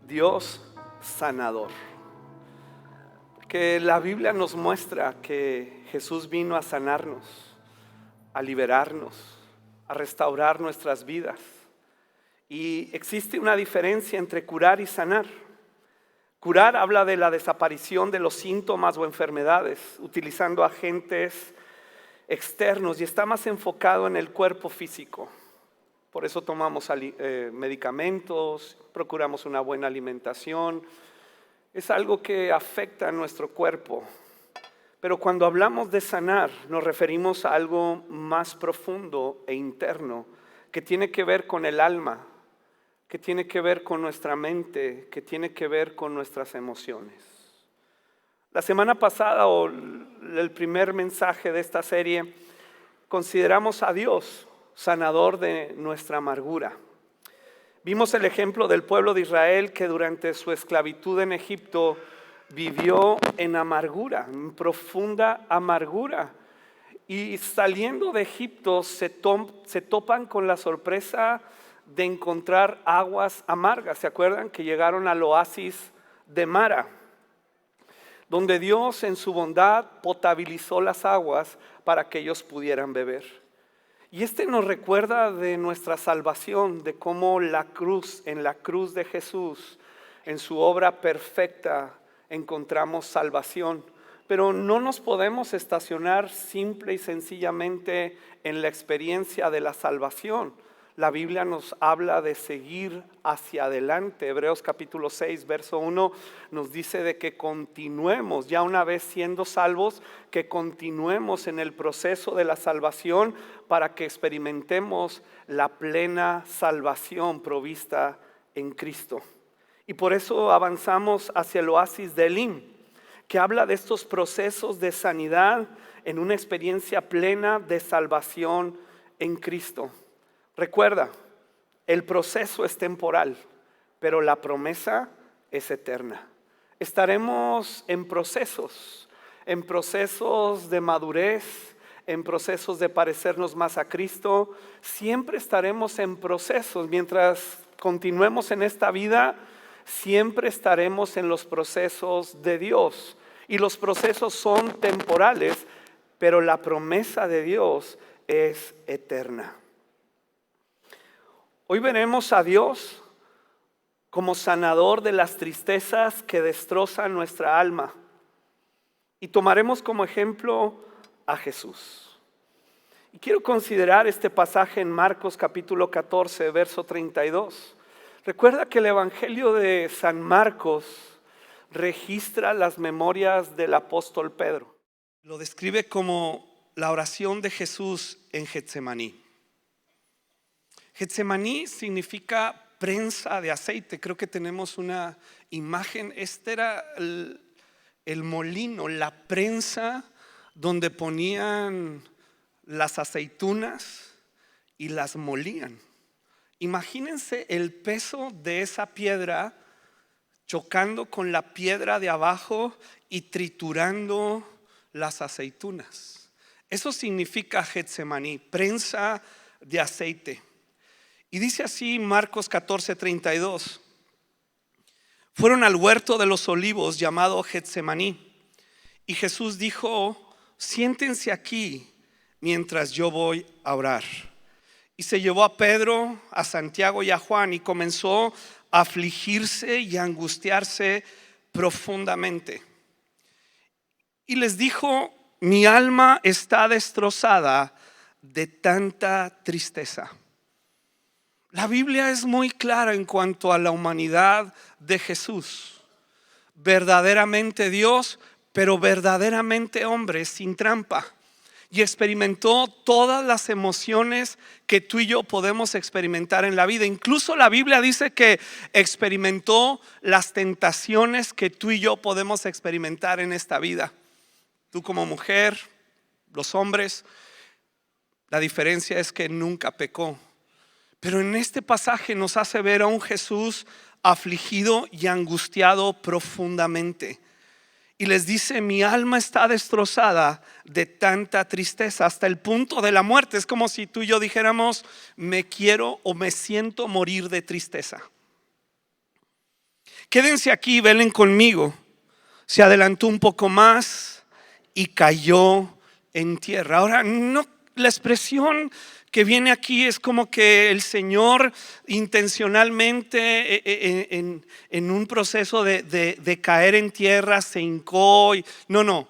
Dios sanador. Porque la Biblia nos muestra que Jesús vino a sanarnos, a liberarnos, a restaurar nuestras vidas. Y existe una diferencia entre curar y sanar. Curar habla de la desaparición de los síntomas o enfermedades, utilizando agentes externos, y está más enfocado en el cuerpo físico. Por eso tomamos medicamentos, procuramos una buena alimentación. Es algo que afecta a nuestro cuerpo. Pero cuando hablamos de sanar, nos referimos a algo más profundo e interno, que tiene que ver con el alma, que tiene que ver con nuestra mente, que tiene que ver con nuestras emociones. La semana pasada, o el primer mensaje de esta serie, consideramos a Dios sanador de nuestra amargura. Vimos el ejemplo del pueblo de Israel que durante su esclavitud en Egipto vivió en amargura, en profunda amargura. Y saliendo de Egipto se topan con la sorpresa de encontrar aguas amargas. ¿Se acuerdan que llegaron al oasis de Mara, donde Dios en su bondad potabilizó las aguas para que ellos pudieran beber? Y nos recuerda de nuestra salvación, de cómo en la cruz de Jesús, en su obra perfecta, encontramos salvación. Pero no nos podemos estacionar simple y sencillamente en la experiencia de la salvación. La Biblia nos habla de seguir hacia adelante. Hebreos capítulo 6, verso 1 nos dice de que continuemos, ya una vez siendo salvos, que continuemos en el proceso de la salvación para que experimentemos la plena salvación provista en Cristo. Y por eso avanzamos hacia el oasis de Elim, que habla de estos procesos de sanidad en una experiencia plena de salvación en Cristo. Recuerda, el proceso es temporal, pero la promesa es eterna. Estaremos en procesos de madurez, en procesos de parecernos más a Cristo. Siempre estaremos en procesos. Mientras continuemos en esta vida, siempre estaremos en los procesos de Dios. Y los procesos son temporales, pero la promesa de Dios es eterna. Hoy veremos a Dios como sanador de las tristezas que destrozan nuestra alma. Y tomaremos como ejemplo a Jesús. Y quiero considerar este pasaje en Marcos capítulo 14, verso 32. Recuerda que el Evangelio de San Marcos registra las memorias del apóstol Pedro. Lo describe como la oración de Jesús en Getsemaní. Getsemaní significa prensa de aceite. Creo que tenemos una imagen. Este era el molino, la prensa donde ponían las aceitunas y las molían. Imagínense el peso de esa piedra chocando con la piedra de abajo y triturando las aceitunas. Eso significa Getsemaní, prensa de aceite. Y dice así Marcos 14:32: fueron al huerto de los olivos llamado Getsemaní, y Jesús dijo: siéntense aquí mientras yo voy a orar. Y se llevó a Pedro, a Santiago y a Juan, y comenzó a afligirse y a angustiarse profundamente. Y les dijo: mi alma está destrozada de tanta tristeza. La Biblia es muy clara en cuanto a la humanidad de Jesús. Verdaderamente Dios, pero verdaderamente hombre, sin trampa. Y experimentó todas las emociones que tú y yo podemos experimentar en la vida. Incluso la Biblia dice que experimentó las tentaciones que tú y yo podemos experimentar en esta vida. Tú como mujer, los hombres, la diferencia es que nunca pecó. Pero en este pasaje nos hace ver a un Jesús afligido y angustiado profundamente. Y les dice: mi alma está destrozada de tanta tristeza, hasta el punto de la muerte. Es como si tú y yo dijéramos: me quiero o me siento morir de tristeza. Quédense aquí, velen conmigo. Se adelantó un poco más y cayó en tierra. Ahora, no, la expresión que viene aquí es como que el Señor intencionalmente en un proceso de caer en tierra se hincó. No.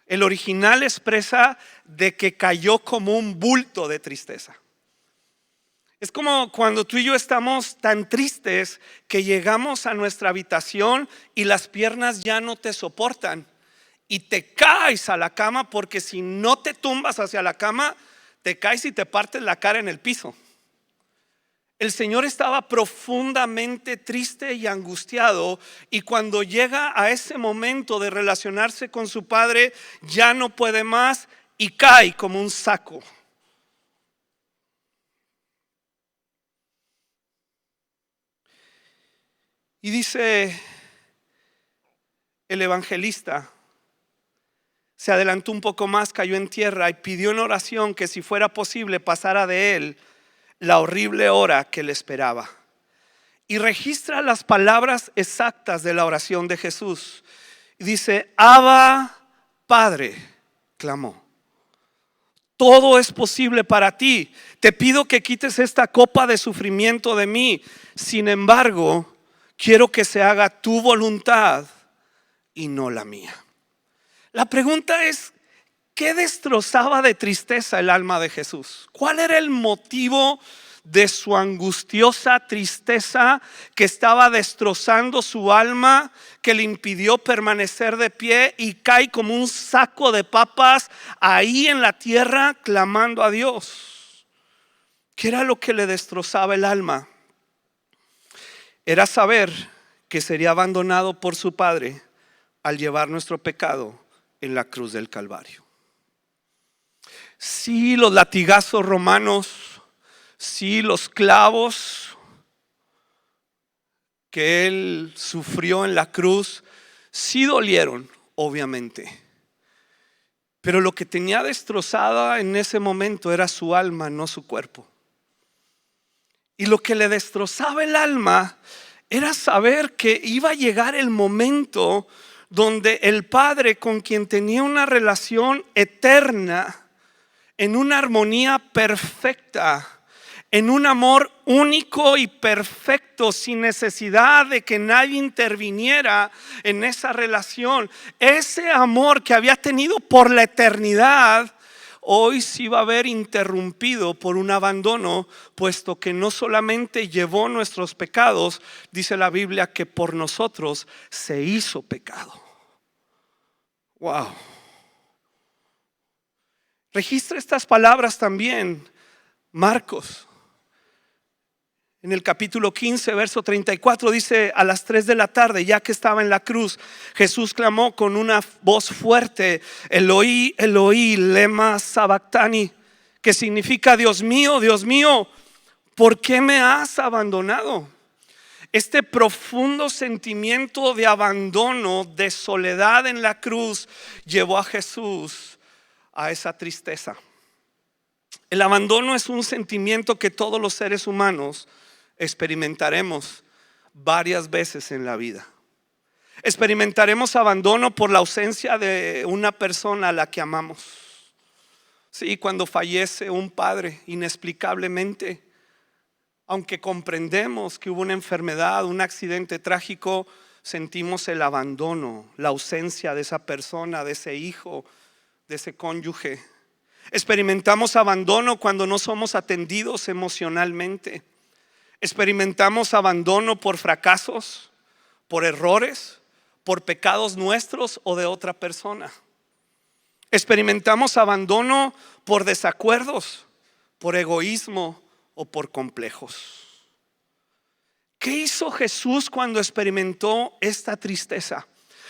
El original expresa de que cayó como un bulto de tristeza. Es como cuando tú y yo estamos tan tristes que llegamos a nuestra habitación y las piernas ya no te soportan y te caes a la cama, porque si no te tumbas hacia la cama, te caes y te partes la cara en el piso. El Señor estaba profundamente triste y angustiado, y cuando llega a ese momento de relacionarse con su Padre, ya no puede más y cae como un saco. Y dice el evangelista, se adelantó un poco más, cayó en tierra y pidió en oración que si fuera posible pasara de él la horrible hora que le esperaba. Y registra las palabras exactas de la oración de Jesús. Y dice: Abba, Padre, clamó, todo es posible para ti. Te pido que quites esta copa de sufrimiento de mí. Sin embargo, quiero que se haga tu voluntad y no la mía. La pregunta es: ¿qué destrozaba de tristeza el alma de Jesús? ¿Cuál era el motivo de su angustiosa tristeza que estaba destrozando su alma, que le impidió permanecer de pie y cae como un saco de papas ahí en la tierra clamando a Dios? ¿Qué era lo que le destrozaba el alma? Era saber que sería abandonado por su Padre al llevar nuestro pecado en la cruz del Calvario. Sí, los latigazos romanos, sí, los clavos que él sufrió en la cruz, sí dolieron, obviamente. Pero lo que tenía destrozada en ese momento era su alma, no su cuerpo. Y lo que le destrozaba el alma era saber que iba a llegar el momento donde el Padre, con quien tenía una relación eterna, en una armonía perfecta, en un amor único y perfecto, sin necesidad de que nadie interviniera en esa relación, ese amor que había tenido por la eternidad, hoy se iba a ver interrumpido por un abandono, puesto que no solamente llevó nuestros pecados, dice la Biblia que por nosotros se hizo pecado. Wow. Registra estas palabras también Marcos. En el capítulo 15, verso 34 dice: a las 3 de la tarde, ya que estaba en la cruz, Jesús clamó con una voz fuerte: Eloi, Eloi, lema sabactani, que significa: Dios mío, ¿por qué me has abandonado? Este profundo sentimiento de abandono, de soledad en la cruz, llevó a Jesús a esa tristeza. El abandono es un sentimiento que todos los seres humanos experimentaremos varias veces en la vida. Experimentaremos abandono por la ausencia de una persona a la que amamos. Sí, cuando fallece un padre inexplicablemente, aunque comprendemos que hubo una enfermedad, un accidente trágico, sentimos el abandono, la ausencia de esa persona, de ese hijo, de ese cónyuge. Experimentamos abandono cuando no somos atendidos emocionalmente. Experimentamos abandono por fracasos, por errores, por pecados nuestros o de otra persona. Experimentamos abandono por desacuerdos, por egoísmo o por complejos. ¿Qué hizo Jesús cuando experimentó esta tristeza?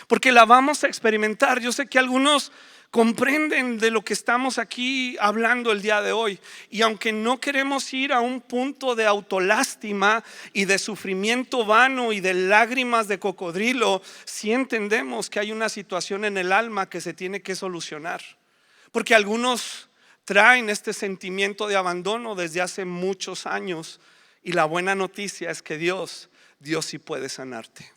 Porque la vamos a experimentar. Yo sé que algunos comprenden de lo que estamos aquí hablando el día de hoy, y aunque no queremos ir a un punto de autolástima y de sufrimiento vano y de lágrimas de cocodrilo, sí entendemos que hay una situación en el alma que se tiene que solucionar, porque algunos traen este sentimiento de abandono desde hace muchos años, y la buena noticia es que Dios sí puede sanarte.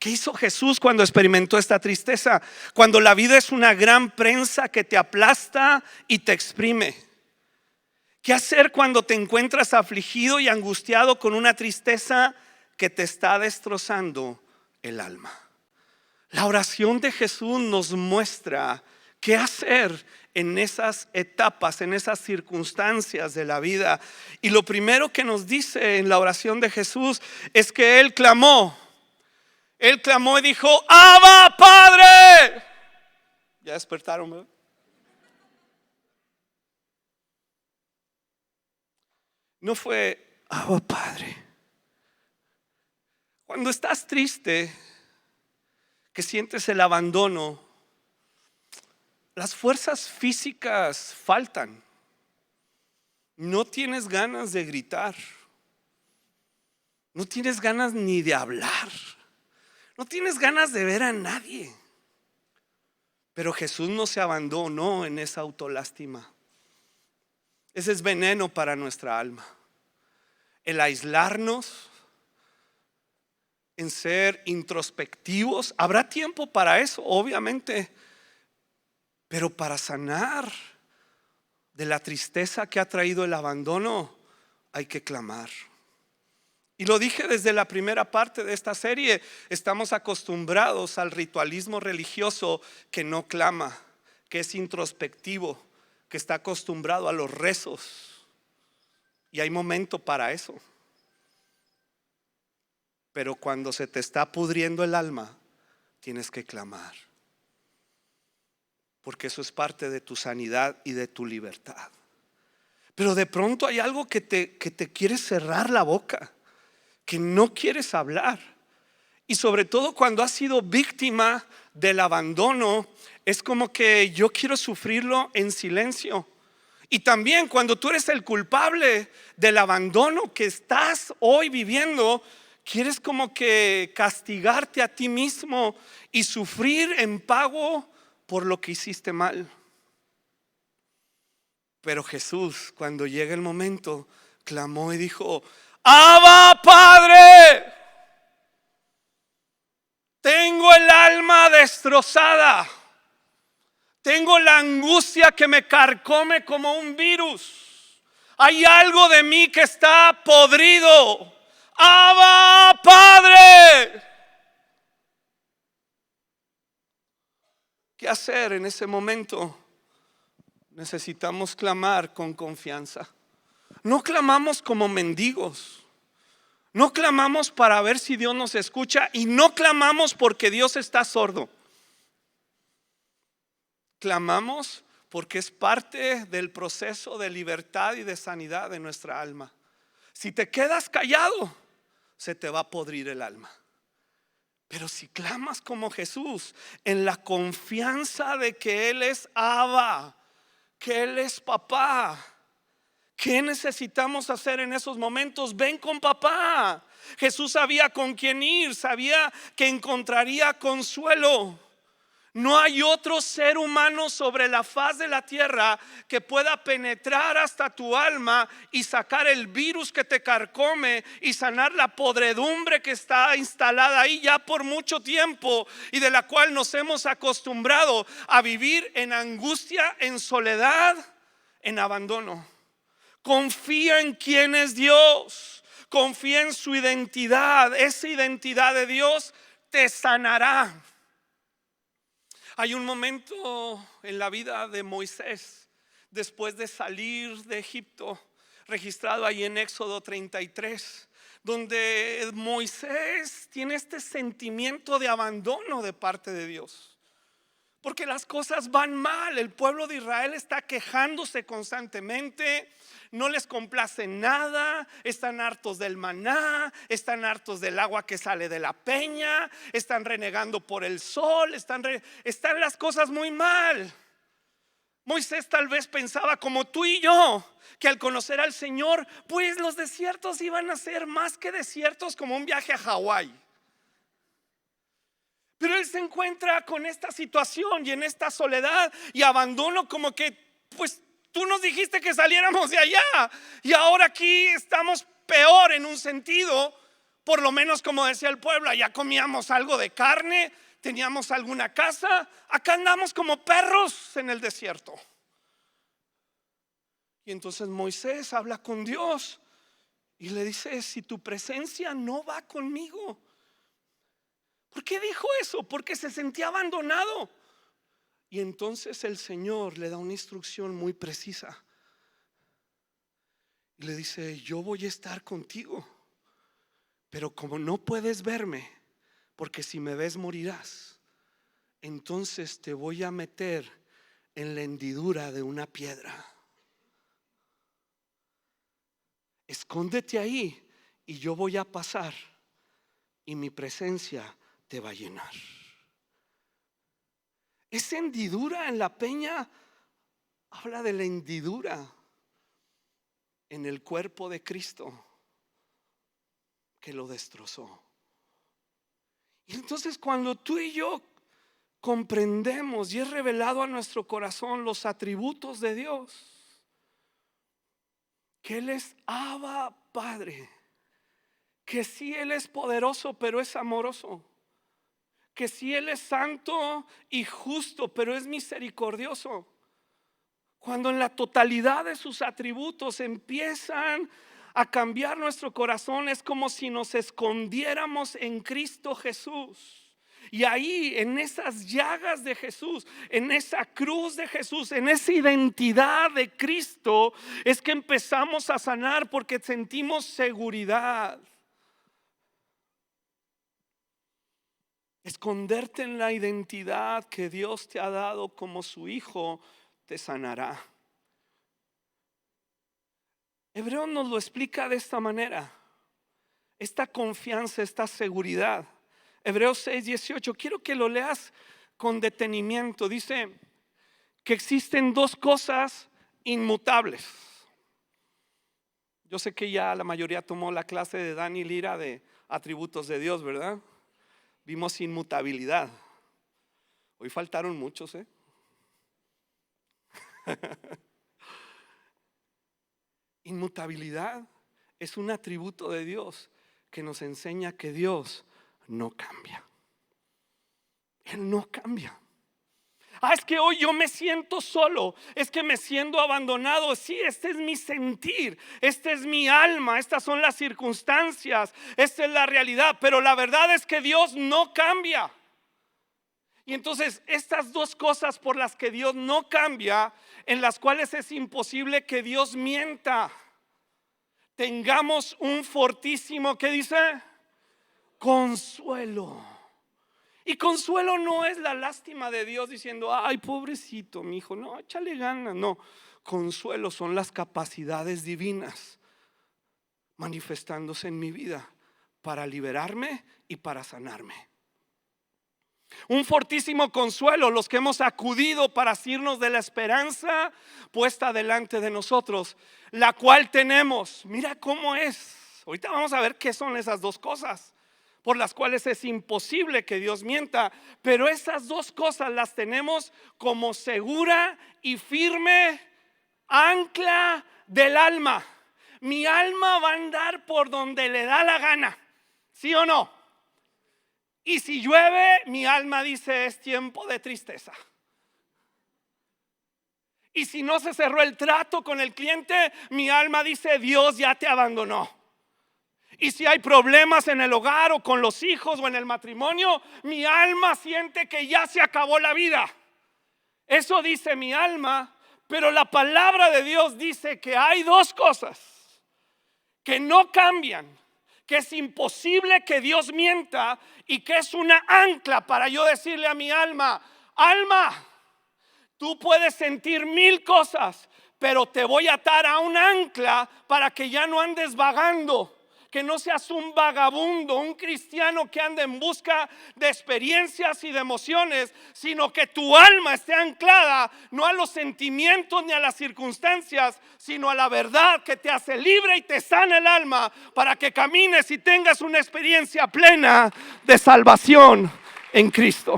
¿Qué hizo Jesús cuando experimentó esta tristeza? Cuando la vida es una gran prensa que te aplasta y te exprime. ¿Qué hacer cuando te encuentras afligido y angustiado con una tristeza que te está destrozando el alma? La oración de Jesús nos muestra qué hacer en esas etapas, en esas circunstancias de la vida. Y lo primero que nos dice en la oración de Jesús es que Él clamó. Él clamó y dijo: ¡Abba, Padre! ¿Ya despertaron, verdad? No fue Abba, Padre. Cuando estás triste, que sientes el abandono, las fuerzas físicas faltan. No tienes ganas de gritar. No tienes ganas ni de hablar. No tienes ganas de ver a nadie. Pero Jesús no se abandonó en esa autolástima. Ese es veneno para nuestra alma. El aislarnos, en ser introspectivos. Habrá tiempo para eso, obviamente. Pero para sanar de la tristeza que ha traído el abandono, hay que clamar. Y lo dije desde la primera parte de esta serie, estamos acostumbrados al ritualismo religioso que no clama, que es introspectivo, que está acostumbrado a los rezos. Y hay momento para eso. Pero cuando se te está pudriendo el alma, tienes que clamar. Porque eso es parte de tu sanidad y de tu libertad. Pero de pronto hay algo que te quiere cerrar la boca, que no quieres hablar. Y sobre todo cuando has sido víctima del abandono, es como que yo quiero sufrirlo en silencio. Y también cuando tú eres el culpable del abandono que estás hoy viviendo, quieres como que castigarte a ti mismo y sufrir en pago por lo que hiciste mal. Pero Jesús, cuando llega el momento, clamó y dijo: ¡Abba, Padre! Tengo el alma destrozada. Tengo la angustia que me carcome como un virus. Hay algo de mí que está podrido. ¡Abba, Padre! ¿Qué hacer en ese momento? Necesitamos clamar con confianza. No clamamos como mendigos. No clamamos para ver si Dios nos escucha, y no clamamos porque Dios está sordo. Clamamos porque es parte del proceso de libertad y de sanidad de nuestra alma. Si te quedas callado, se te va a podrir el alma. Pero si clamas como Jesús, en la confianza de que Él es Abba, que Él es papá, ¿qué necesitamos hacer en esos momentos? Ven con papá. Jesús sabía con quién ir, sabía que encontraría consuelo. No hay otro ser humano sobre la faz de la tierra que pueda penetrar hasta tu alma y sacar el virus que te carcome y sanar la podredumbre que está instalada ahí ya por mucho tiempo, y de la cual nos hemos acostumbrado a vivir en angustia, en soledad, en abandono. Confía en quién es Dios. Confía en su identidad. Esa identidad de Dios te sanará. Hay un momento en la vida de Moisés, después de salir de Egipto, registrado ahí en Éxodo 33, donde Moisés tiene este sentimiento de abandono de parte de Dios. Porque las cosas van mal, el pueblo de Israel está quejándose constantemente, no les complace nada, están hartos del maná, están hartos del agua que sale de la peña, están renegando por el sol, están las cosas muy mal. Moisés tal vez pensaba como tú y yo, que al conocer al Señor, pues los desiertos iban a ser más que desiertos, como un viaje a Hawái. Pero él se encuentra con esta situación y en esta soledad y abandono, como que pues tú nos dijiste que saliéramos de allá y ahora aquí estamos peor en un sentido, por lo menos como decía el pueblo, allá comíamos algo de carne, teníamos alguna casa. Acá andamos como perros en el desierto. Y entonces Moisés habla con Dios y le dice: si tu presencia no va conmigo. ¿Por qué dijo eso? Porque se sentía abandonado. Y entonces el Señor le da una instrucción muy precisa y le dice: yo voy a estar contigo, pero como no puedes verme, porque si me ves morirás, entonces te voy a meter en la hendidura de una piedra. Escóndete ahí y yo voy a pasar y mi presencia te va a llenar. Esa hendidura en la peña habla de la hendidura en el cuerpo de Cristo que lo destrozó. Y entonces cuando tú y yo comprendemos y es revelado a nuestro corazón los atributos de Dios, que Él es Abba Padre, que sí Él es poderoso pero es amoroso, que sí Él es santo y justo pero es misericordioso. Cuando en la totalidad de sus atributos empiezan a cambiar nuestro corazón, es como si nos escondiéramos en Cristo Jesús. Y ahí, en esas llagas de Jesús, en esa cruz de Jesús, en esa identidad de Cristo, es que empezamos a sanar porque sentimos seguridad. Esconderte en la identidad que Dios te ha dado como su hijo te sanará. Hebreo nos lo explica de esta manera: esta confianza, esta seguridad. Hebreos 6:18, quiero que lo leas con detenimiento. Dice que existen dos cosas inmutables. Yo sé que ya la mayoría tomó la clase de Dani Lira de atributos de Dios, ¿verdad? Vimos inmutabilidad. Hoy faltaron muchos, Inmutabilidad es un atributo de Dios que nos enseña que Dios no cambia. Él no cambia. Es que hoy yo me siento solo, es que me siento abandonado. Sí, este es mi sentir, este es mi alma, estas son las circunstancias, esta es la realidad. Pero la verdad es que Dios no cambia. Y entonces estas dos cosas por las que Dios no cambia, en las cuales es imposible que Dios mienta, tengamos un fortísimo, ¿qué dice? Consuelo. Y consuelo no es la lástima de Dios diciendo: ay, pobrecito mi hijo, no, échale ganas. No, consuelo son las capacidades divinas manifestándose en mi vida para liberarme y para sanarme. Un fortísimo consuelo, los que hemos acudido para asirnos de la esperanza puesta delante de nosotros, la cual tenemos. Mira cómo es. Ahorita vamos a ver qué son esas dos cosas por las cuales es imposible que Dios mienta. Pero esas dos cosas las tenemos como segura y firme ancla del alma. Mi alma va a andar por donde le da la gana, ¿sí o no? Y si llueve, mi alma dice: es tiempo de tristeza. Y si no se cerró el trato con el cliente, mi alma dice: Dios ya te abandonó. Y si hay problemas en el hogar o con los hijos o en el matrimonio, mi alma siente que ya se acabó la vida. Eso dice mi alma. Pero la palabra de Dios dice que hay dos cosas que no cambian, que es imposible que Dios mienta y que es una ancla para yo decirle a mi alma: alma, tú puedes sentir mil cosas, pero te voy a atar a un ancla para que ya no andes vagando, que no seas un vagabundo, un cristiano que anda en busca de experiencias y de emociones, sino que tu alma esté anclada no a los sentimientos ni a las circunstancias, sino a la verdad que te hace libre y te sana el alma para que camines y tengas una experiencia plena de salvación en Cristo.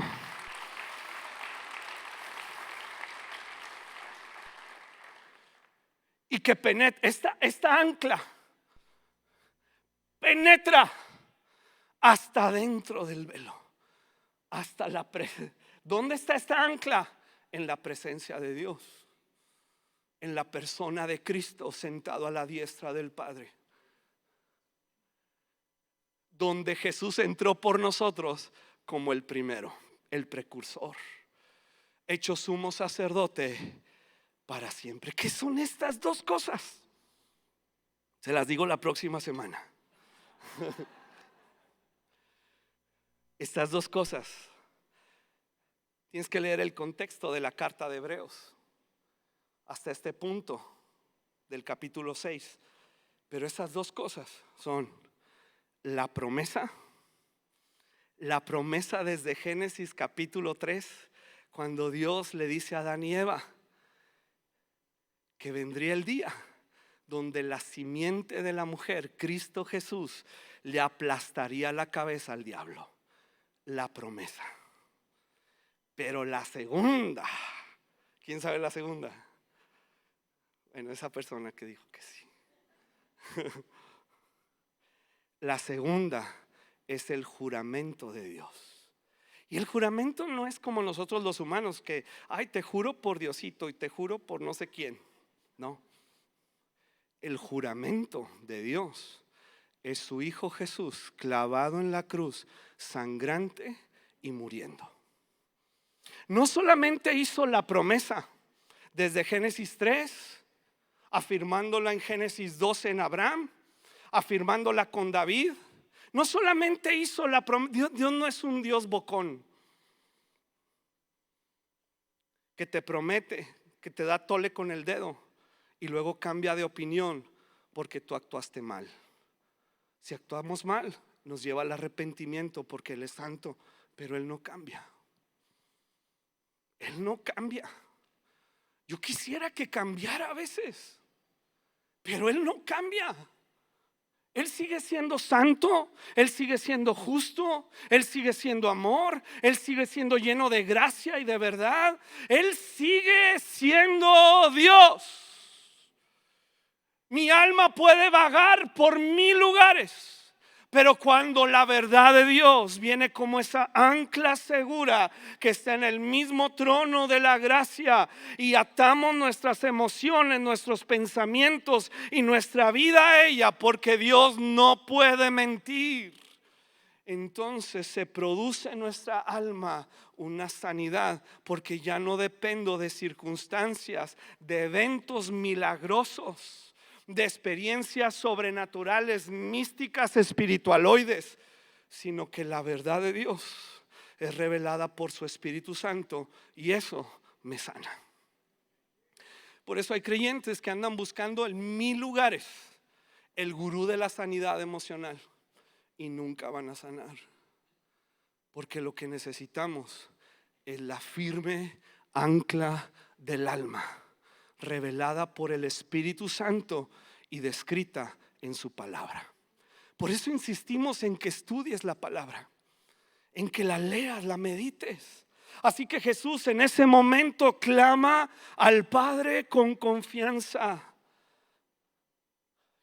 Y que penetra esta ancla. Penetra hasta dentro del velo, hasta ¿Dónde está esta ancla? En la presencia de Dios, en la persona de Cristo sentado a la diestra del Padre, donde Jesús entró por nosotros como el primero, el precursor, hecho sumo sacerdote para siempre. ¿Qué son estas dos cosas? Se las digo la próxima semana. Estas dos cosas, tienes que leer el contexto de la carta de Hebreos hasta este punto del capítulo 6. Pero esas dos cosas son la promesa desde Génesis capítulo 3, cuando Dios le dice a Adán y Eva que vendría el día donde la simiente de la mujer, Cristo Jesús, le aplastaría la cabeza al diablo. La promesa. Pero la segunda, ¿quién sabe la segunda? Bueno, esa persona que dijo que sí. La segunda es el juramento de Dios. Y el juramento no es como nosotros los humanos, que ay, te juro por Diosito y te juro por no sé quién. No. El juramento de Dios es su Hijo Jesús clavado en la cruz, sangrante y muriendo. No solamente hizo la promesa desde Génesis 3, afirmándola en Génesis 12 en Abraham, afirmándola con David. No solamente hizo la promesa. Dios no es un Dios bocón que te promete, que te da tole con el dedo y luego cambia de opinión porque tú actuaste mal. Si actuamos mal, nos lleva al arrepentimiento porque Él es santo, pero Él no cambia. Él no cambia. Yo quisiera que cambiara a veces, pero Él no cambia. Él sigue siendo santo, Él sigue siendo justo, Él sigue siendo amor, Él sigue siendo lleno de gracia y de verdad. Él sigue siendo Dios. Mi alma puede vagar por 1000 lugares, pero cuando la verdad de Dios viene como esa ancla segura que está en el mismo trono de la gracia, y atamos nuestras emociones, nuestros pensamientos y nuestra vida a ella, porque Dios no puede mentir, entonces se produce en nuestra alma una sanidad, porque ya no dependo de circunstancias, de eventos milagrosos, de experiencias sobrenaturales, místicas, espiritualoides, sino que la verdad de Dios es revelada por su Espíritu Santo, y eso me sana. Por eso hay creyentes que andan buscando en 1000 lugares el gurú de la sanidad emocional y nunca van a sanar, porque lo que necesitamos es la firme ancla del alma, revelada por el Espíritu Santo y descrita en su palabra. Por eso insistimos en que estudies la palabra, en que la leas, la medites. Así que Jesús en ese momento clama al Padre con confianza,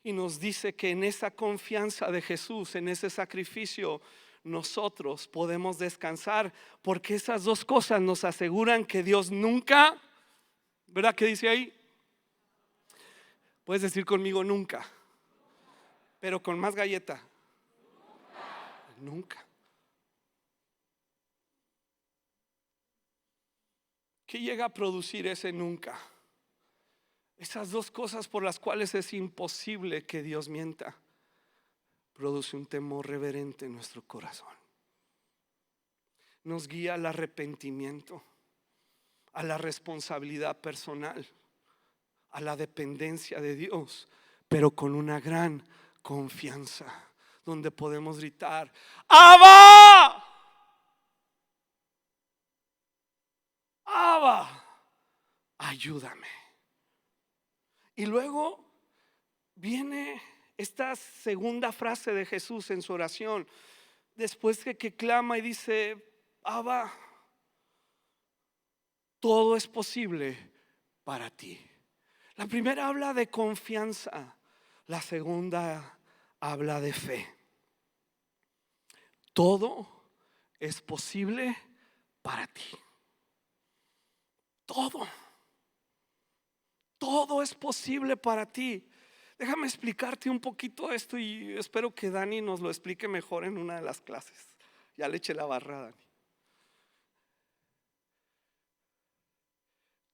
y nos dice que en esa confianza de Jesús, en ese sacrificio, nosotros podemos descansar, porque esas dos cosas nos aseguran que Dios nunca, ¿verdad que dice ahí? Puedes decir conmigo nunca, pero con más galleta. Nunca. ¿Qué llega a producir ese nunca? Esas dos cosas por las cuales es imposible que Dios mienta. Produce un temor reverente en nuestro corazón. Nos guía al arrepentimiento, a la responsabilidad personal, a la dependencia de Dios, pero con una gran confianza, donde podemos gritar: ¡Abba! ¡Abba! Ayúdame. Y luego viene esta segunda frase de Jesús en su oración, después de que clama y dice: Abba, todo es posible para ti. La primera habla de confianza, la segunda habla de fe. todo es posible para ti. Todo es posible para ti. Déjame explicarte un poquito esto y espero que Dani nos lo explique mejor en una de las clases. Ya le eché la barra a Dani.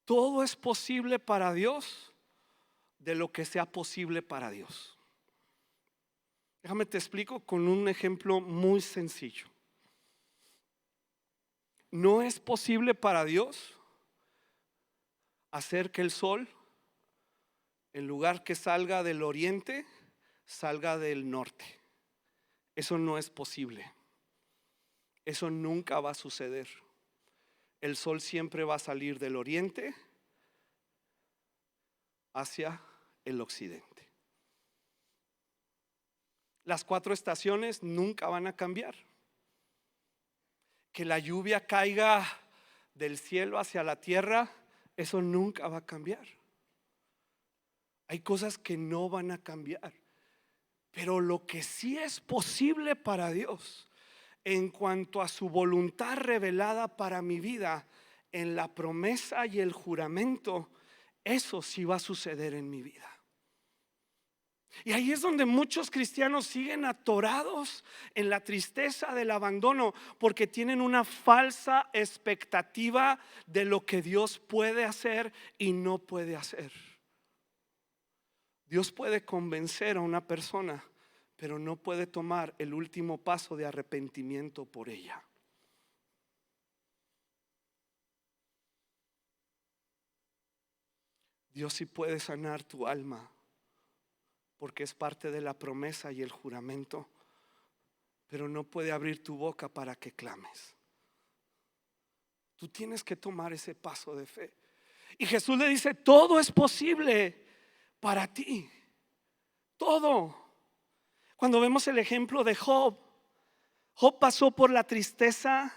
Todo es posible para Dios de lo que sea posible para Dios. Déjame te explico con un ejemplo muy sencillo. No es posible para Dios hacer que el sol, en lugar que salga del oriente, salga del norte. Eso no es posible. Eso nunca va a suceder. El sol siempre va a salir del oriente hacia el occidente. Las 4 estaciones nunca van a cambiar. Que la lluvia caiga del cielo hacia la tierra, eso nunca va a cambiar. Hay cosas que no van a cambiar. Pero lo que sí es posible para Dios, en cuanto a su voluntad revelada para mi vida, en la promesa y el juramento, eso sí va a suceder en mi vida. Y ahí es donde muchos cristianos siguen atorados en la tristeza del abandono, porque tienen una falsa expectativa de lo que Dios puede hacer y no puede hacer. Dios puede convencer a una persona, pero no puede tomar el último paso de arrepentimiento por ella. Dios sí puede sanar tu alma, porque es parte de la promesa y el juramento, pero no puede abrir tu boca para que clames. Tú tienes que tomar ese paso de fe. Y Jesús le dice: todo es posible para ti. Todo. Cuando vemos el ejemplo de Job, Job pasó por la tristeza,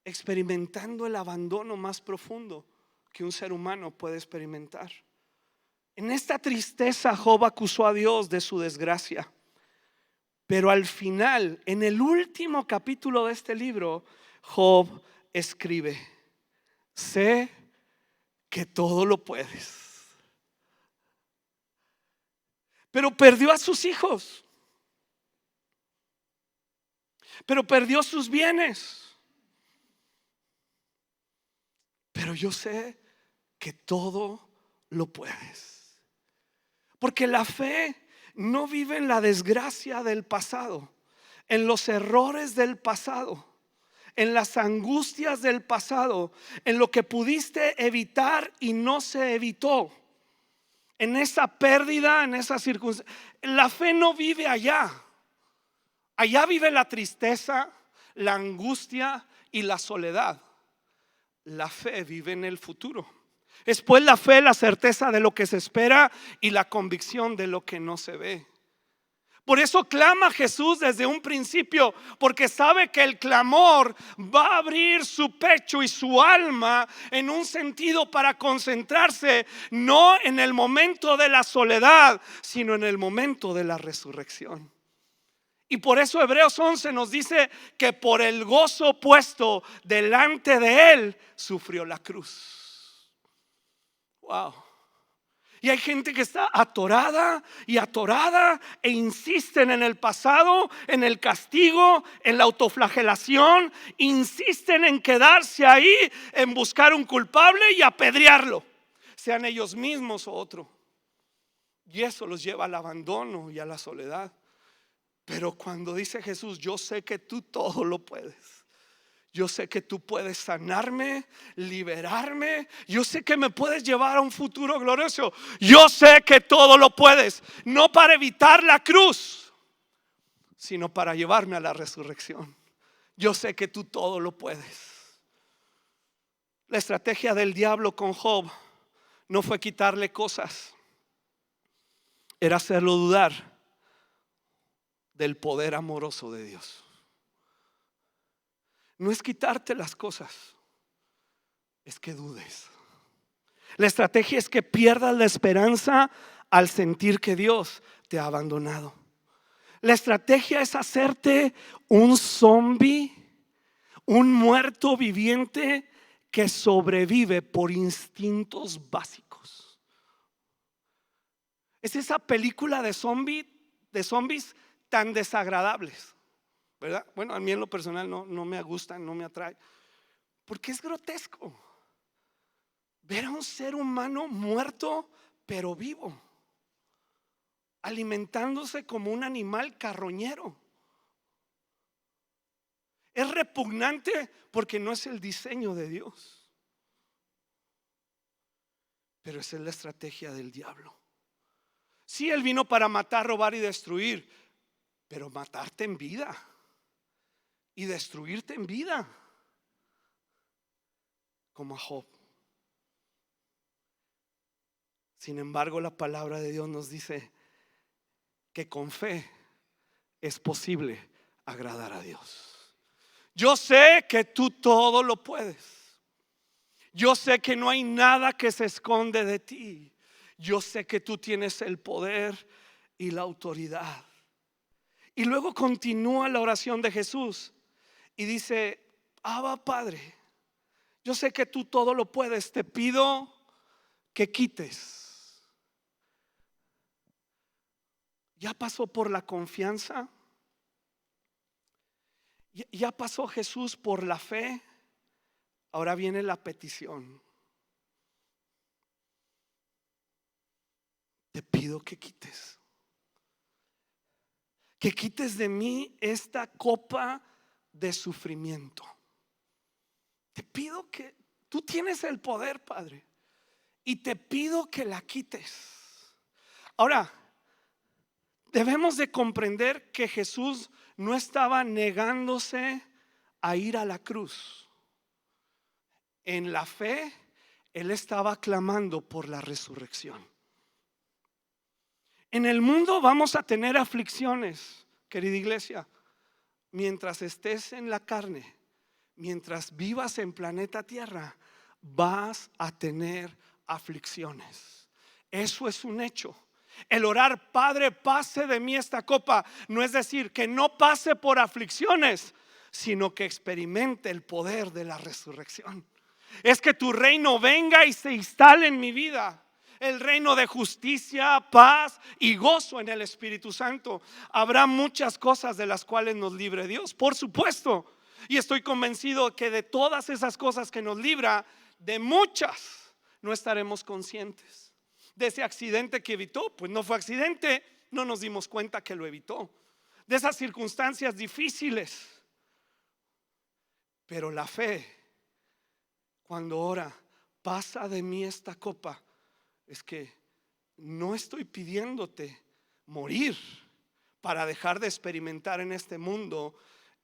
experimentando el abandono más profundo que un ser humano puede experimentar. En esta tristeza Job acusó a Dios de su desgracia. Pero al final, en el último capítulo de este libro, Job escribe: sé que todo lo puedes. Pero perdió a sus hijos, pero perdió sus bienes. Pero yo sé que todo lo puedes. Porque la fe no vive en la desgracia del pasado, en los errores del pasado, en las angustias del pasado, en lo que pudiste evitar y no se evitó, en esa pérdida, en esa circunstancia. La fe no vive allá. Allá vive la tristeza, la angustia y la soledad. La fe vive en el futuro. Es pues la fe, la certeza de lo que se espera y la convicción de lo que no se ve. Por eso clama Jesús desde un principio, porque sabe que el clamor va a abrir su pecho y su alma en un sentido para concentrarse no en el momento de la soledad, sino en el momento de la resurrección. Y por eso Hebreos 11 nos dice que por el gozo puesto delante de él sufrió la cruz. Wow. Y hay gente que está atorada y atorada e insisten en el pasado, en el castigo, en la autoflagelación. Insisten en quedarse ahí, en buscar un culpable y apedrearlo, sean ellos mismos o otro. Y eso los lleva al abandono y a la soledad. Pero cuando dice Jesús: yo sé que tú todo lo puedes. Yo sé que tú puedes sanarme, liberarme. Yo sé que me puedes llevar a un futuro glorioso. Yo sé que todo lo puedes. No para evitar la cruz, sino para llevarme a la resurrección. Yo sé que tú todo lo puedes. La estrategia del diablo con Job no fue quitarle cosas, era hacerlo dudar del poder amoroso de Dios. No es quitarte las cosas, es que dudes. La estrategia es que pierdas la esperanza al sentir que Dios te ha abandonado. La estrategia es hacerte un zombie, un muerto viviente que sobrevive por instintos básicos. Es esa película de zombies tan desagradables, ¿verdad? Bueno, a mí en lo personal no me gustan, no me atrae, porque es grotesco ver a un ser humano muerto pero vivo, alimentándose como un animal carroñero. Es repugnante porque no es el diseño de Dios, pero esa es la estrategia del diablo. Sí, él vino para matar, robar y destruir, pero matarte en vida y destruirte en vida, como a Job. Sin embargo, la palabra de Dios nos dice que con fe es posible agradar a Dios. Yo sé que tú todo lo puedes. Yo sé que no hay nada que se esconde de ti. Yo sé que tú tienes el poder y la autoridad. Y luego continúa la oración de Jesús y dice: Abba, Padre, yo sé que tú todo lo puedes. Te pido que quites. Ya pasó por la confianza. Ya pasó Jesús por la fe. Ahora viene la petición. Te pido que quites. Que quites de mí esta copa de sufrimiento. Te pido que tú tienes el poder, Padre, y te pido que la quites. Ahora, debemos de comprender que Jesús no estaba negándose a ir a la cruz. En la fe, Él estaba clamando por la resurrección. En el mundo vamos a tener aflicciones, querida iglesia. Mientras estés en la carne, mientras vivas en planeta Tierra, vas a tener aflicciones. Eso es un hecho. El orar: Padre, pase de mí esta copa, no es decir que no pase por aflicciones, sino que experimente el poder de la resurrección. Es que tu reino venga y se instale en mi vida. El reino de justicia, paz y gozo en el Espíritu Santo. Habrá muchas cosas de las cuales nos libre Dios, por supuesto. Y estoy convencido que de todas esas cosas que nos libra, de muchas no estaremos conscientes. De ese accidente que evitó, pues no fue accidente, no nos dimos cuenta que lo evitó. De esas circunstancias difíciles. Pero la fe, cuando ora: pasa de mí esta copa, es que no estoy pidiéndote morir para dejar de experimentar en este mundo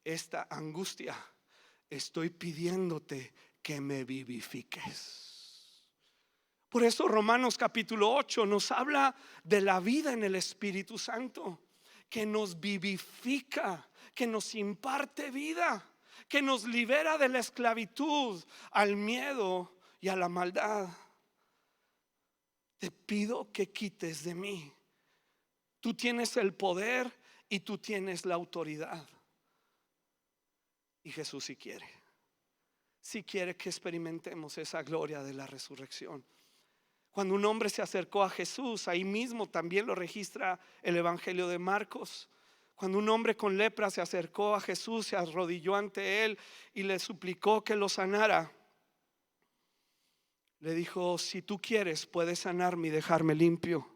esta angustia. Estoy pidiéndote que me vivifiques. Por eso Romanos capítulo 8 nos habla de la vida en el Espíritu Santo, que nos vivifica, que nos imparte vida, que nos libera de la esclavitud al miedo y a la maldad. Te pido que quites de mí. Tú tienes el poder y tú tienes la autoridad. Y Jesús sí quiere que experimentemos esa gloria de la resurrección. Cuando un hombre se acercó a Jesús, ahí mismo también lo registra el Evangelio de Marcos. Cuando un hombre con lepra se acercó a Jesús, se arrodilló ante él y le suplicó que lo sanara. Le dijo: si tú quieres, puedes sanarme y dejarme limpio.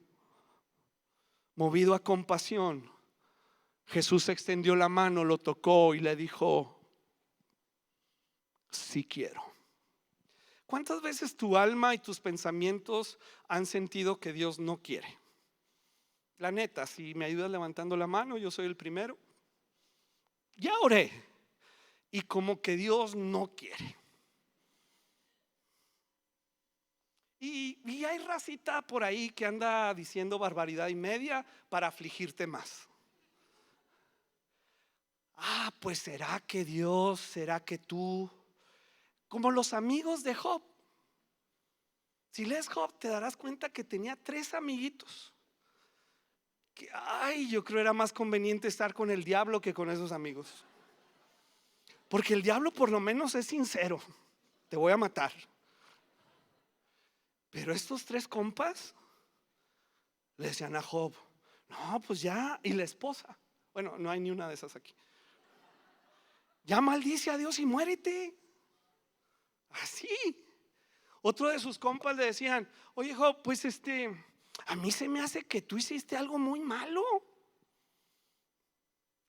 Movido a compasión, Jesús extendió la mano, lo tocó y le dijo: sí quiero. ¿Cuántas veces tu alma y tus pensamientos han sentido que Dios no quiere? La neta, si me ayudas levantando la mano, yo soy el primero. Ya oré y como que Dios no quiere. Y hay racita por ahí que anda diciendo barbaridad y media para afligirte más. Pues será que Dios, será que tú, como los amigos de Job. Si lees Job, te darás cuenta que tenía 3 amiguitos. que, ay, yo creo era más conveniente estar con el diablo que con esos amigos. Porque el diablo por lo menos es sincero: te voy a matar. Pero estos tres compas le decían a Job: no, pues ya. Y la esposa, bueno, no hay ni una de esas aquí: ya maldice a Dios y muérete. Así. Otro de sus compas le decían: oye Job, pues a mí se me hace que tú hiciste algo muy malo.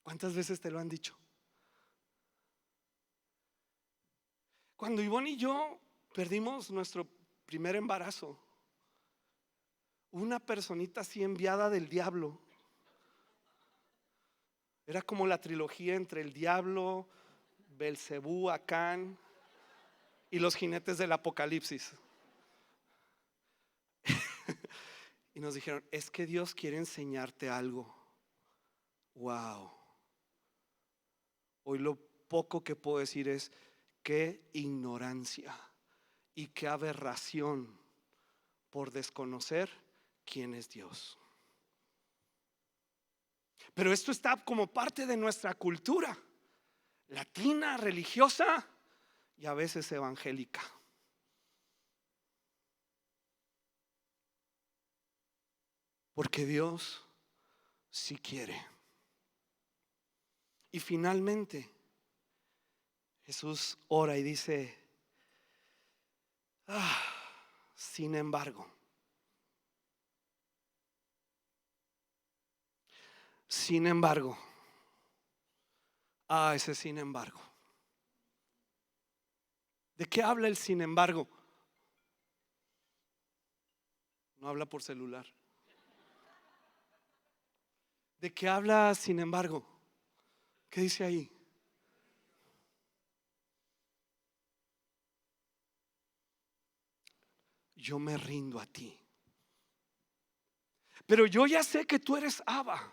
¿Cuántas veces te lo han dicho? Cuando Ivonne y yo perdimos nuestro primer embarazo, una personita así enviada del diablo, era como la trilogía entre el diablo, Belcebú, Acán y los jinetes del Apocalipsis. Y nos dijeron: es que Dios quiere enseñarte algo. Wow. Hoy lo poco que puedo decir es: qué ignorancia y qué aberración por desconocer quién es Dios. Pero esto está como parte de nuestra cultura latina, religiosa y a veces evangélica. Porque Dios sí quiere. Y finalmente Jesús ora y dice: sin embargo, ese sin embargo. ¿De qué habla el sin embargo? No habla por celular. ¿De qué habla sin embargo? ¿Qué dice ahí? Yo me rindo a ti. Pero yo ya sé que tú eres Abba.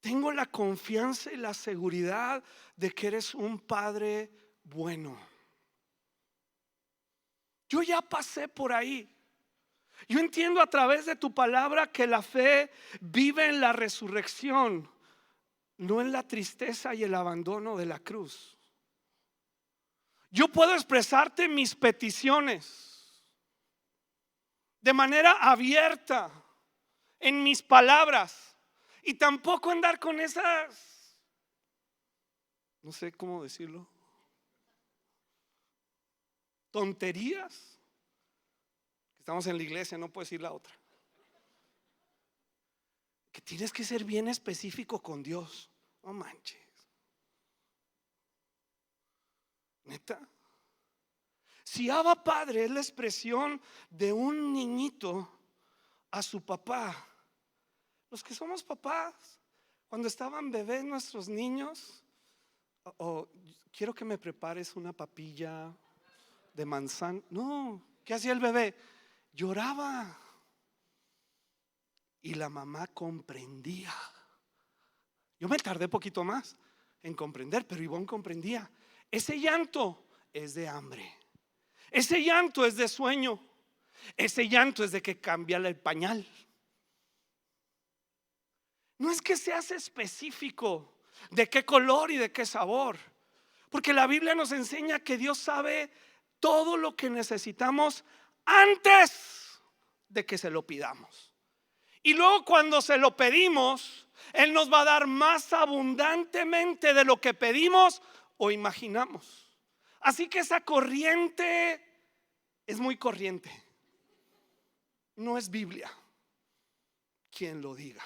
Tengo la confianza y la seguridad de que eres un Padre bueno. Yo ya pasé por ahí. Yo entiendo a través de tu palabra que la fe vive en la resurrección, no en la tristeza y el abandono de la cruz. Yo puedo expresarte mis peticiones de manera abierta en mis palabras y tampoco andar con esas, no sé cómo decirlo, tonterías. Estamos en la iglesia, no puedo decir la otra. Que tienes que ser bien específico con Dios. No manches. Neta. Si Abba Padre es la expresión de un niñito a su papá, los que somos papás, cuando estaban bebés nuestros niños, quiero que me prepares una papilla de manzana. No, ¿qué hacía el bebé? Lloraba. Y la mamá comprendía. Yo me tardé poquito más en comprender, pero Ivonne comprendía. Ese llanto es de hambre. Ese llanto es de sueño. Ese llanto es de que cambia el pañal. No es que seas específico de qué color y de qué sabor, porque la Biblia nos enseña que Dios sabe todo lo que necesitamos antes de que se lo pidamos. Y luego cuando se lo pedimos, Él nos va a dar más abundantemente de lo que pedimos o imaginamos. Así que esa corriente es muy corriente. No es Biblia quien lo diga.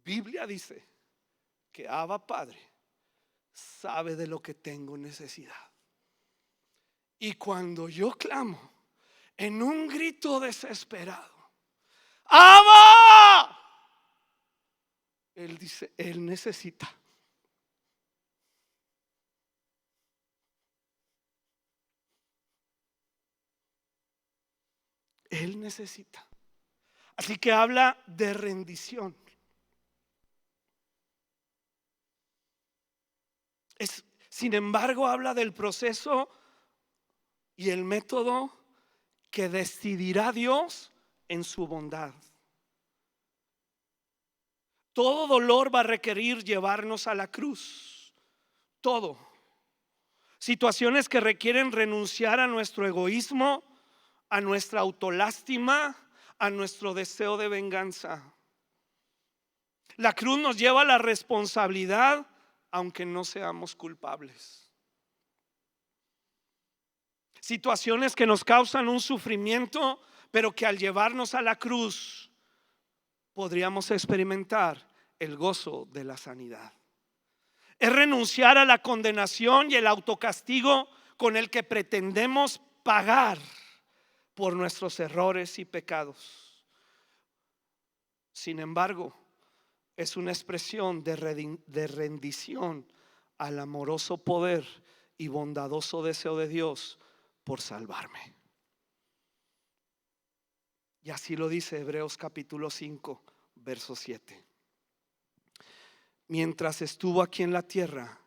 Biblia dice que Abba Padre sabe de lo que tengo necesidad. Y cuando yo clamo en un grito desesperado: ¡Abba! Él dice, Él necesita. Él necesita. Así que habla de rendición. Sin embargo, habla del proceso y el método que decidirá Dios en su bondad. Todo dolor va a requerir llevarnos a la cruz. Todo. Situaciones que requieren renunciar a nuestro egoísmo, a nuestra autolástima, a nuestro deseo de venganza. La cruz nos lleva a la responsabilidad, aunque no seamos culpables. Situaciones que nos causan un sufrimiento, pero que al llevarnos a la cruz podríamos experimentar el gozo de la sanidad. Es renunciar a la condenación y el autocastigo con el que pretendemos pagar por nuestros errores y pecados. Sin embargo, es una expresión de rendición al amoroso poder y bondadoso deseo de Dios por salvarme. Y así lo dice Hebreos capítulo 5, verso 7. Mientras estuvo aquí en la tierra,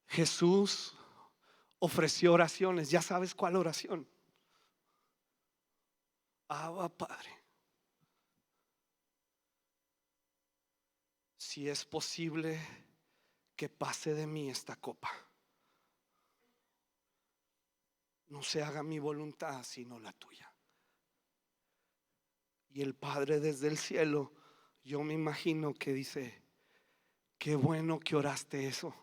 Jesús ofreció oraciones. Ya sabes cuál oración. Abba, Padre, si es posible que pase de mí esta copa, no se haga mi voluntad sino la tuya. Y el Padre desde el cielo, yo me imagino que dice: qué bueno que oraste eso,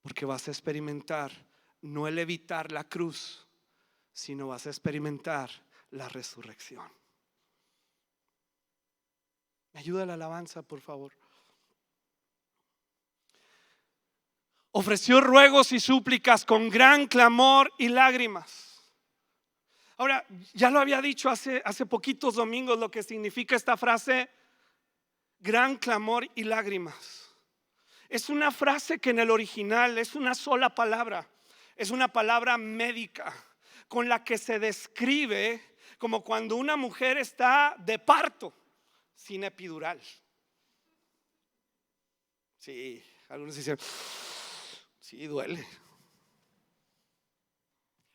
porque vas a experimentar no el evitar la cruz, sino vas a experimentar la resurrección. ¿Me ayuda la alabanza, por favor? Ofreció ruegos y súplicas con gran clamor y lágrimas. Ahora, ya lo había dicho hace poquitos domingos lo que significa esta frase, gran clamor y lágrimas. Es una frase que en el original es una sola palabra. Es una palabra médica con la que se describe como cuando una mujer está de parto sin epidural. Sí, algunos dicen, sí, duele.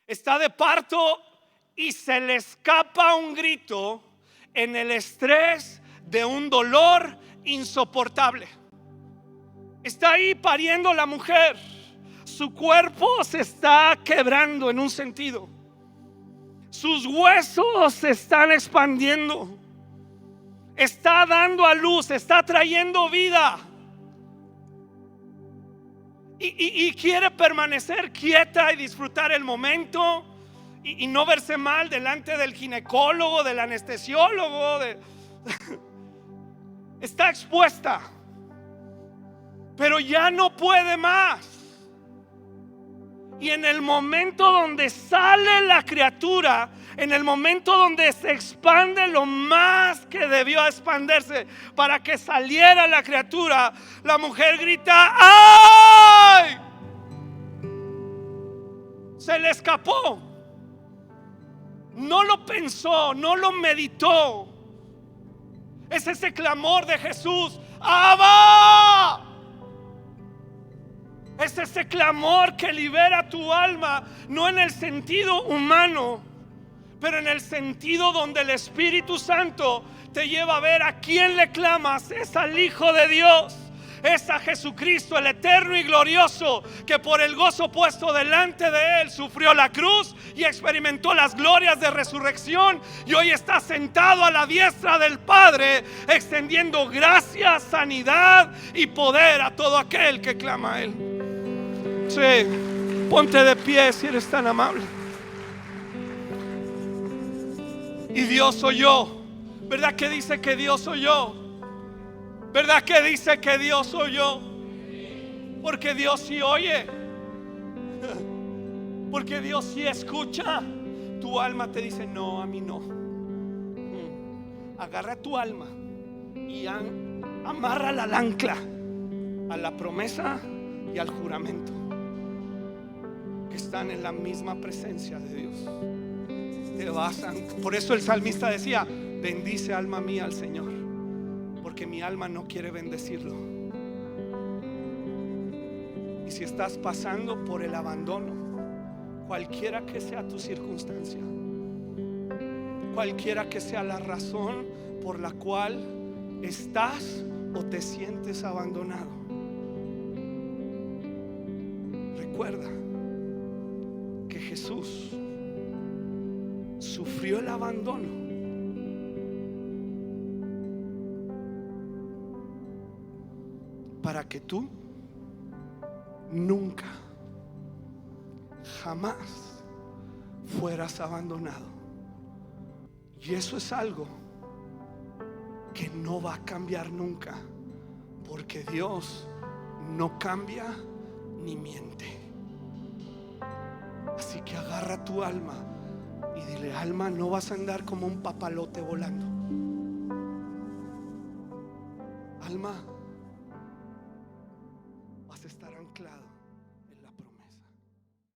Está de parto y se le escapa un grito en el estrés de un dolor insoportable. Está ahí pariendo la mujer. Su cuerpo se está quebrando en un sentido. Sus huesos se están expandiendo. Está dando a luz, está trayendo vida. Y quiere permanecer quieta y disfrutar el momento y no verse mal delante del ginecólogo, del anestesiólogo. Está expuesta, pero ya no puede más. Y en el momento donde sale la criatura, en el momento donde se expande lo más que debió expandirse para que saliera la criatura, la mujer grita: ¡ay! Se le escapó. No lo pensó, no lo meditó. Es ese clamor de Jesús: ¡Abba! Es ese clamor que libera tu alma, no en el sentido humano, pero en el sentido donde el Espíritu Santo te lleva a ver a quién le clamas. Es al Hijo de Dios, es a Jesucristo, el eterno y glorioso, que por el gozo puesto delante de él sufrió la cruz y experimentó las glorias de resurrección, y hoy está sentado a la diestra del Padre, extendiendo gracia, sanidad y poder a todo aquel que clama a él. Sí, ponte de pie si eres tan amable. Y Dios oyó. ¿Verdad que dice que Dios oyó? ¿Verdad que dice que Dios oyó? Porque Dios sí oye. Porque Dios sí escucha. Tu alma te dice: no, a mí no. Agarra tu alma y amárrala al ancla, a la promesa y al juramento, que están en la misma presencia de Dios. Te vas a... Por eso el salmista decía: bendice alma mía al Señor, porque mi alma no quiere bendecirlo. Y si estás pasando por el abandono, cualquiera que sea tu circunstancia, cualquiera que sea la razón por la cual estás o te sientes abandonado, recuerda que Jesús sufrió el abandono para que tú nunca, jamás fueras abandonado. Y eso es algo que no va a cambiar nunca, porque Dios no cambia ni miente. Así que agarra tu alma y dile: alma, no vas a andar como un papalote volando. Alma,